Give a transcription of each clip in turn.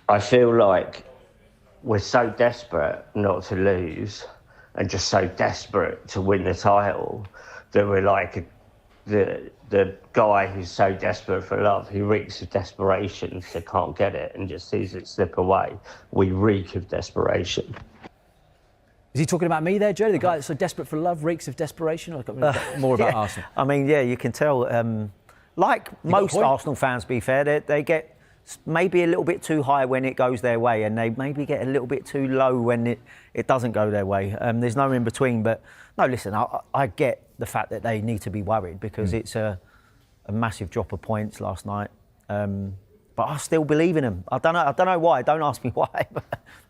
I feel like we're so desperate not to lose and just so desperate to win the title that we're like the guy who's so desperate for love, who reeks of desperation, so can't get it and just sees it slip away. We reek of desperation. Is he talking about me there, Joe? The guy that's so desperate for love reeks of desperation? Or more about Arsenal? I mean, yeah, you can tell. Like most Arsenal fans, to be fair, they get maybe a little bit too high when it goes their way, and they maybe get a little bit too low when it doesn't go their way. There's no in between. But no, listen, I get the fact that they need to be worried because it's a massive drop of points last night. But I still believe in them. I don't know why. Don't ask me why. But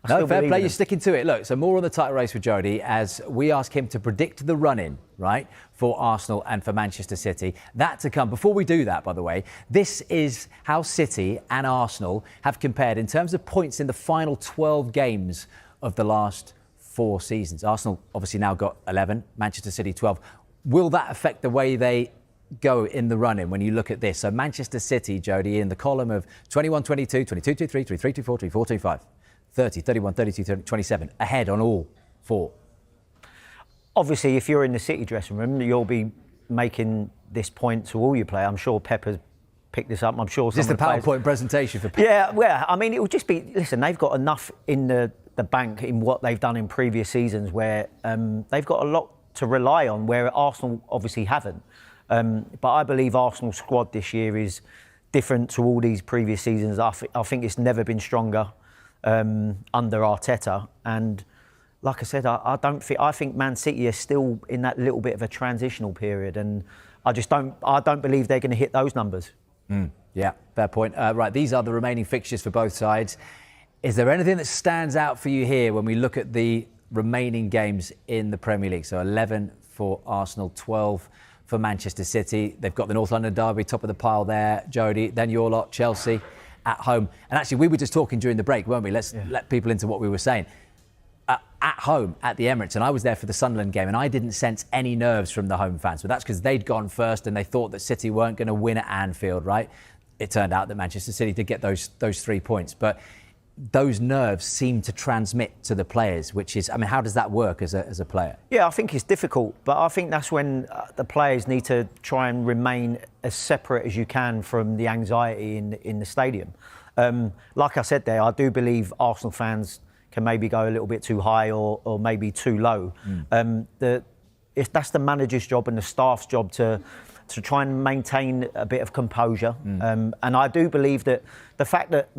no, fair play. You're sticking to it. Look, so more on the title race with Jody as we ask him to predict the run-in, right, for Arsenal and for Manchester City. That to come. Before we do that, by the way, this is how City and Arsenal have compared in terms of points in the final 12 games of the last 4 seasons. Arsenal obviously now got 11, Manchester City 12. Will that affect the way they go in the run-in when you look at this? So Manchester City, Jody, in the column of 21-22, 22-23, 23-24, 24-25, 30, 31, 32, 27, ahead on all 4. Obviously, if you're in the City dressing room, you'll be making this point to all you play. I'm sure Pep has picked this up. I'm sure. Just the PowerPoint presentation for Pep. Yeah, well, I mean, it would just be, listen, they've got enough in the bank in what they've done in previous seasons where they've got a lot to rely on, where Arsenal obviously haven't. But I believe Arsenal's squad this year is different to all these previous seasons. I think it's never been stronger under Arteta. And like I said, I think Man City are still in that little bit of a transitional period, and I don't believe they're going to hit those numbers. Yeah, fair point. Right, these are the remaining fixtures for both sides. Is there anything that stands out for you here when we look at the remaining games in the Premier League? So 11 for Arsenal, 12 for Manchester City. They've got the North London derby, top of the pile there, Jody. Then your lot, Chelsea, at home. And actually, we were just talking during the break, weren't we? Let's let people into what we were saying. At home, at the Emirates, and I was there for the Sunderland game, and I didn't sense any nerves from the home fans. But that's because they'd gone first and they thought that City weren't going to win at Anfield, right? It turned out that Manchester City did get those 3 points. But those nerves seem to transmit to the players, which is, I mean, how does that work as a player? Yeah, I think it's difficult, but I think that's when the players need to try and remain as separate as you can from the anxiety in the stadium. Like I said there, I do believe Arsenal fans can maybe go a little bit too high or maybe too low. If that's the manager's job and the staff's job to try and maintain a bit of composure. And I do believe that the fact that